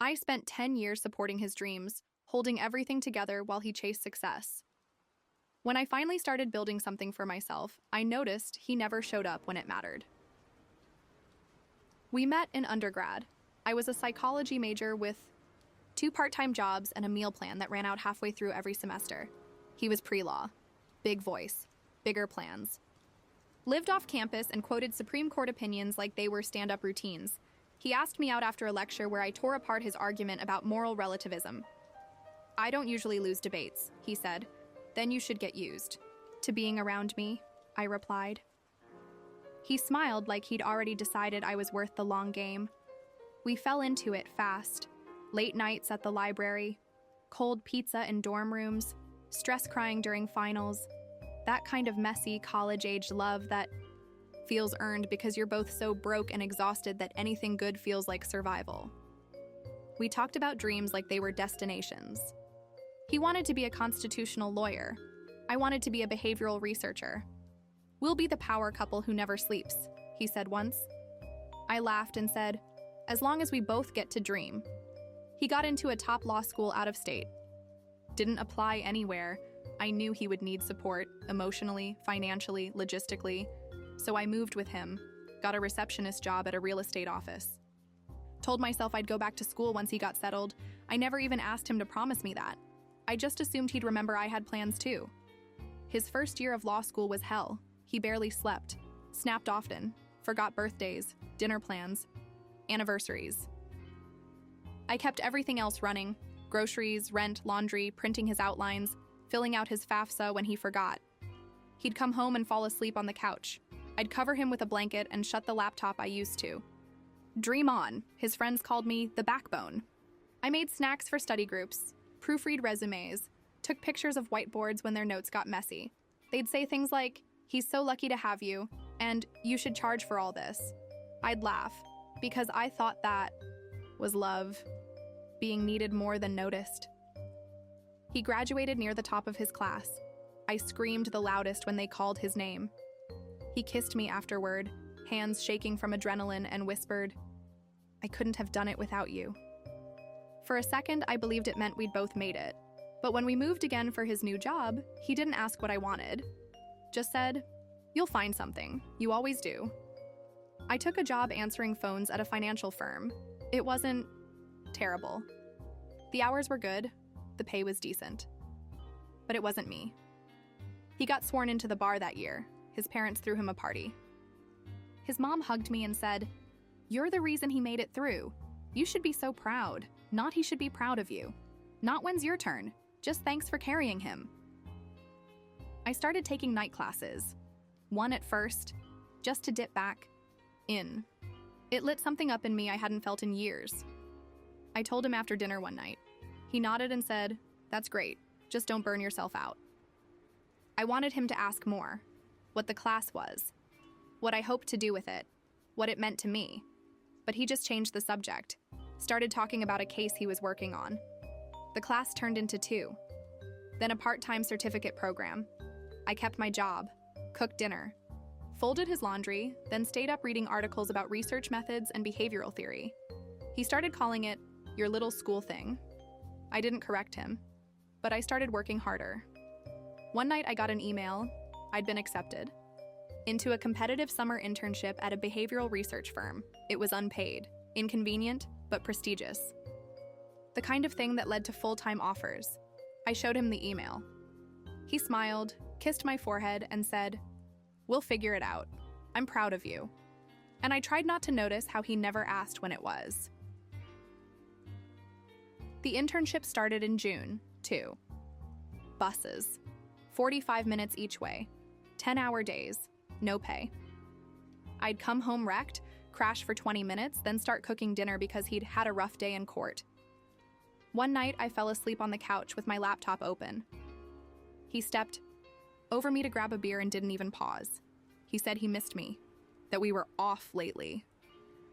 I spent 10 years supporting his dreams, holding everything together while he chased success. When I finally started building something for myself, I noticed he never showed up when it mattered. We met in undergrad. I was a psychology major with 2 part-time jobs and a meal plan that ran out halfway through every semester. He was pre-law. Big voice. Bigger plans. Lived off campus and quoted Supreme Court opinions like they were stand-up routines. He asked me out after a lecture where I tore apart his argument about moral relativism. "I don't usually lose debates," he said. "Then you should get used to being around me," I replied. He smiled like he'd already decided I was worth the long game. We fell into it fast. Late nights at the library, cold pizza in dorm rooms, stress crying during finals, that kind of messy college-age love that feels earned because you're both so broke and exhausted that anything good feels like survival. We talked about dreams like they were destinations. He wanted to be a constitutional lawyer. I wanted to be a behavioral researcher. "We'll be the power couple who never sleeps," he said once. I laughed and said, "As long as we both get to dream." He got into a top law school out of state. Didn't apply anywhere. I knew he would need support, emotionally, financially, logistically. So I moved with him, got a receptionist job at a real estate office. Told myself I'd go back to school once he got settled. I never even asked him to promise me that. I just assumed he'd remember I had plans too. His first year of law school was hell. He barely slept, snapped often, forgot birthdays, dinner plans, anniversaries. I kept everything else running: groceries, rent, laundry, printing his outlines, filling out his FAFSA when he forgot. He'd come home and fall asleep on the couch. I'd cover him with a blanket and shut the laptop I used to. Dream on, his friends called me the backbone. I made snacks for study groups, proofread resumes, took pictures of whiteboards when their notes got messy. They'd say things like, "He's so lucky to have you," and "You should charge for all this." I'd laugh, because I thought that was love, being needed more than noticed. He graduated near the top of his class. I screamed the loudest when they called his name. He kissed me afterward, hands shaking from adrenaline, and whispered, "I couldn't have done it without you." For a second, I believed it meant we'd both made it. But when we moved again for his new job, he didn't ask what I wanted. Just said, "You'll find something. You always do." I took a job answering phones at a financial firm. It wasn't terrible. The hours were good. The pay was decent. But it wasn't me. He got sworn into the bar that year. His parents threw him a party. His mom hugged me and said, "You're the reason he made it through. You should be so proud. Not he should be proud of you. Not when's your turn. Just thanks for carrying him." I started taking night classes. One at first, just to dip back in. It lit something up in me I hadn't felt in years. I told him after dinner one night. He nodded and said, "That's great. Just don't burn yourself out." I wanted him to ask more. What the class was. What I hoped to do with it. What it meant to me. But he just changed the subject. Started talking about a case he was working on. The class turned into 2. Then a part-time certificate program. I kept my job. Cooked dinner. Folded his laundry, then stayed up reading articles about research methods and behavioral theory. He started calling it your little school thing. I didn't correct him, but I started working harder. One night I got an email. I'd been accepted into a competitive summer internship at a behavioral research firm. It was unpaid, inconvenient, but prestigious. The kind of thing that led to full-time offers. I showed him the email. He smiled, kissed my forehead, and said, "We'll figure it out. I'm proud of you." And I tried not to notice how he never asked when it was. The internship started in June, too. Buses. 45 minutes each way. 10-hour days. No pay. I'd come home wrecked, crash for 20 minutes, then start cooking dinner because he'd had a rough day in court. One night, I fell asleep on the couch with my laptop open. He stepped over me to grab a beer and didn't even pause. He said he missed me, that we were off lately,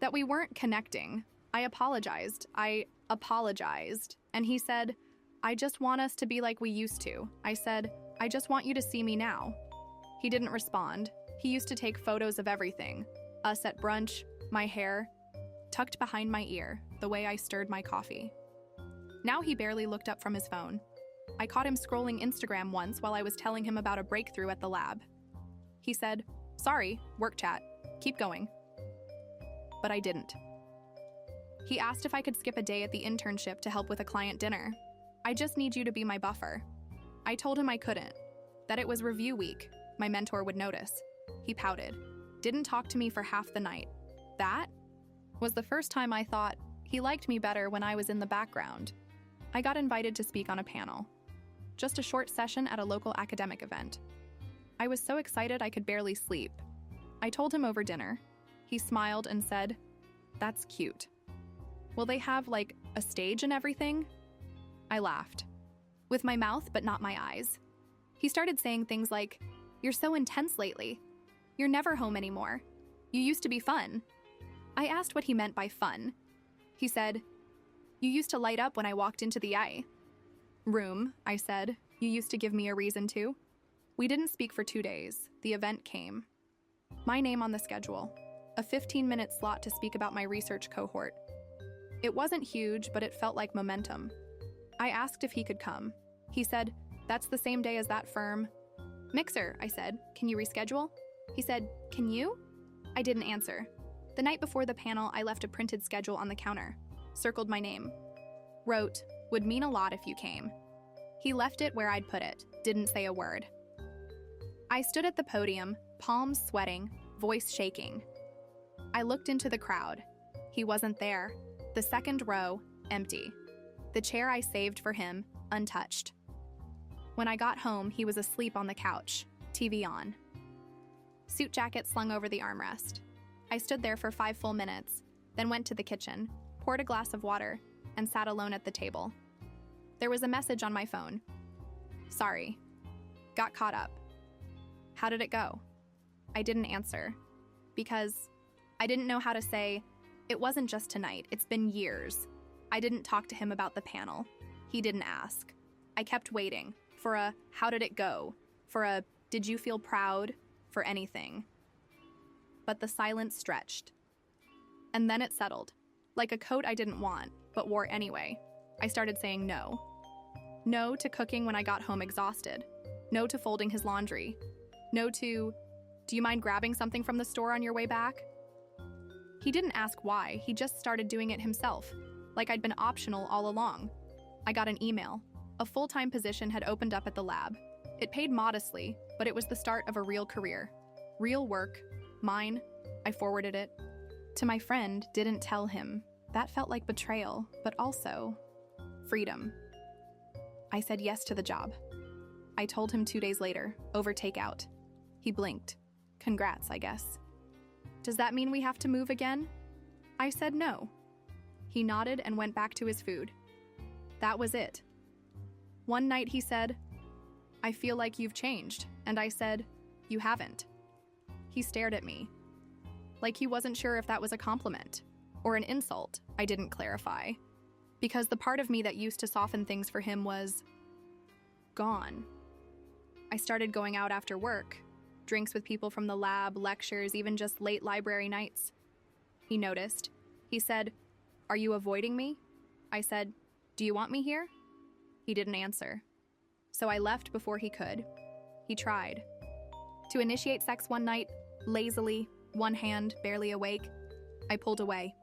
that we weren't connecting. I apologized, and he said, "I just want us to be like we used to." I said, "I just want you to see me now." He didn't respond. He used to take photos of everything. Us at brunch, my hair, tucked behind my ear, the way I stirred my coffee. Now he barely looked up from his phone. I caught him scrolling Instagram once while I was telling him about a breakthrough at the lab. He said, "Sorry, work chat. Keep going." But I didn't. He asked if I could skip a day at the internship to help with a client dinner. "I just need you to be my buffer." I told him I couldn't, that it was review week. My mentor would notice. He pouted, didn't talk to me for half the night. That was the first time I thought he liked me better when I was in the background. I got invited to speak on a panel. Just a short session at a local academic event. I was so excited I could barely sleep. I told him over dinner. He smiled and said, "That's cute. Will they have, like, a stage and everything?" I laughed. With my mouth, but not my eyes. He started saying things like, "You're so intense lately. You're never home anymore. You used to be fun." I asked what he meant by fun. He said, "You used to light up when I walked into the room," I said. "You used to give me a reason to." We didn't speak for 2 days. The event came. My name on the schedule. A 15-minute slot to speak about my research cohort. It wasn't huge, but it felt like momentum. I asked if he could come. He said, "That's the same day as that firm." "Mixer," I said. "Can you reschedule?" He said, "Can you?" I didn't answer. The night before the panel, I left a printed schedule on the counter, circled my name, wrote, "Would mean a lot if you came." He left it where I'd put it, didn't say a word. I stood at the podium, palms sweating, voice shaking. I looked into the crowd. He wasn't there. The second row, empty. The chair I saved for him, untouched. When I got home, he was asleep on the couch, TV on. Suit jacket slung over the armrest. I stood there for 5 full minutes, then went to the kitchen, poured a glass of water, and sat alone at the table. There was a message on my phone. "Sorry. Got caught up." How did it go? I didn't answer, because I didn't know how to say, "It wasn't just tonight, it's been years." I didn't talk to him about the panel. He didn't ask. I kept waiting for a "how did it go?" for a "did you feel proud?" for anything. But the silence stretched. And then it settled, like a coat I didn't want, but wore anyway. I started saying no. No to cooking when I got home exhausted. No to folding his laundry. No to, "Do you mind grabbing something from the store on your way back?" He didn't ask why, he just started doing it himself, like I'd been optional all along. I got an email. A full-time position had opened up at the lab. It paid modestly, but it was the start of a real career. Real work. Mine. I forwarded it. To my friend, didn't tell him. That felt like betrayal, but also freedom. I said yes to the job. I told him 2 days later, over takeout. He blinked. Congrats, I guess. Does that mean we have to move again? I said no. He nodded and went back to his food. That was it. One night he said, "I feel like you've changed," and I said, "You haven't." He stared at me, like he wasn't sure if that was a compliment or an insult. I didn't clarify, because the part of me that used to soften things for him was gone. I started going out after work, drinks with people from the lab, lectures, even just late library nights. He noticed. He said, "Are you avoiding me?" I said, "Do you want me here?" He didn't answer. So I left before he could. He tried. To initiate sex one night, lazily, one hand barely awake, I pulled away.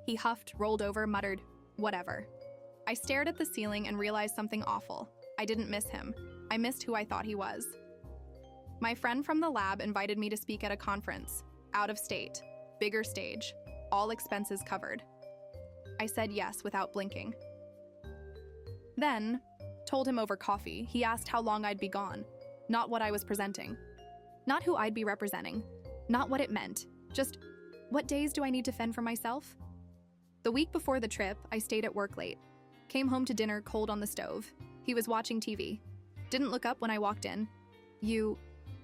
He huffed, rolled over, muttered, "Whatever." I stared at the ceiling and realized something awful. I didn't miss him. I missed who I thought he was. My friend from the lab invited me to speak at a conference, out of state, bigger stage, all expenses covered. I said yes without blinking. Then, told him over coffee, he asked how long I'd be gone, not what I was presenting, not who I'd be representing, not what it meant, just what days do I need to fend for myself? The week before the trip, I stayed at work late, came home to dinner cold on the stove. He was watching TV. Didn't look up when I walked in. "You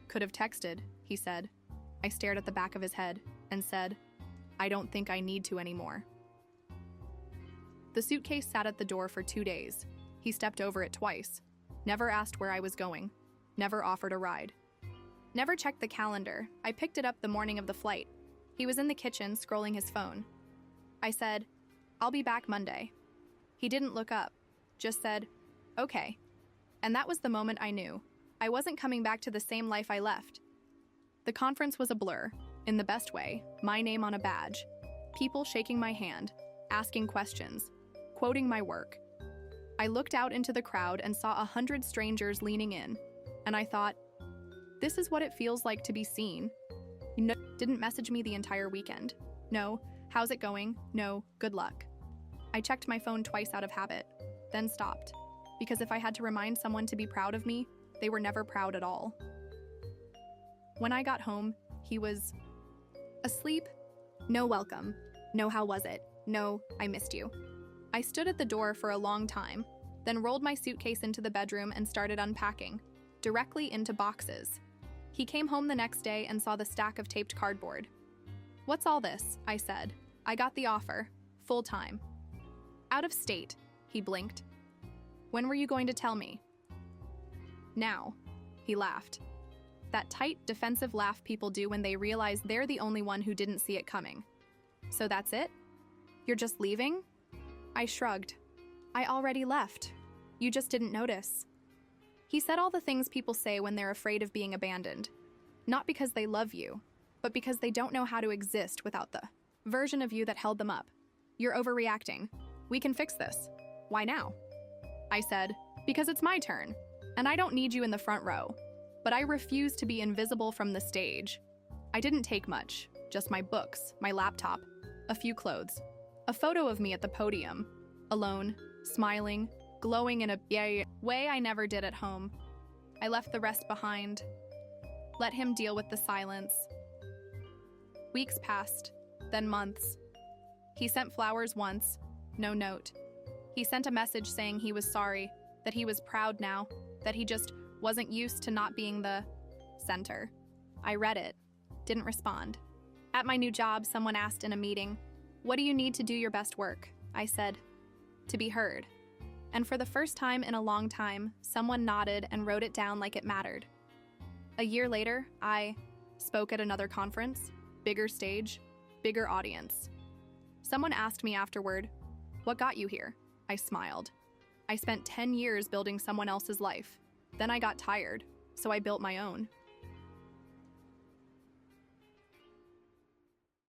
could have texted," he said. I stared at the back of his head and said, "I don't think I need to anymore." The suitcase sat at the door for 2 days. He stepped over it twice. Never asked where I was going. Never offered a ride. Never checked the calendar. I picked it up the morning of the flight. He was in the kitchen scrolling his phone. I said, "I'll be back Monday." He didn't look up, just said, "Okay." And that was the moment I knew. I wasn't coming back to the same life I left. The conference was a blur, in the best way, my name on a badge, people shaking my hand, asking questions, quoting my work. I looked out into the crowd and saw 100 strangers leaning in, and I thought, this is what it feels like to be seen. No, didn't message me the entire weekend. No, how's it going? No, good luck. I checked my phone twice out of habit, then stopped, because if I had to remind someone to be proud of me, they were never proud at all. When I got home, he was asleep. No welcome. No how was it? No, I missed you. I stood at the door for a long time, then rolled my suitcase into the bedroom and started unpacking, directly into boxes. He came home the next day and saw the stack of taped cardboard. "What's all this?" I said. "I got the offer. Full-time." "Out of state," he blinked. "When were you going to tell me?" "Now." He laughed. That tight, defensive laugh people do when they realize they're the only one who didn't see it coming. "So that's it? You're just leaving?" I shrugged. "I already left. You just didn't notice." He said all the things people say when they're afraid of being abandoned. Not because they love you, but because they don't know how to exist without the version of you that held them up. "You're overreacting. We can fix this. Why now?" I said, "Because it's my turn, and I don't need you in the front row. But I refuse to be invisible from the stage." I didn't take much, just my books, my laptop, a few clothes, a photo of me at the podium, alone, smiling, glowing in a way I never did at home. I left the rest behind. Let him deal with the silence. Weeks passed, then months. He sent flowers once, no note. He sent a message saying he was sorry, that he was proud now, that he just wasn't used to not being the center. I read it, didn't respond. At my new job, someone asked in a meeting, "What do you need to do your best work?" I said, "To be heard." And for the first time in a long time, someone nodded and wrote it down like it mattered. A year later, I spoke at another conference, bigger stage, bigger audience. Someone asked me afterward, "What got you here?" I smiled. I spent 10 years building someone else's life. Then I got tired, so I built my own.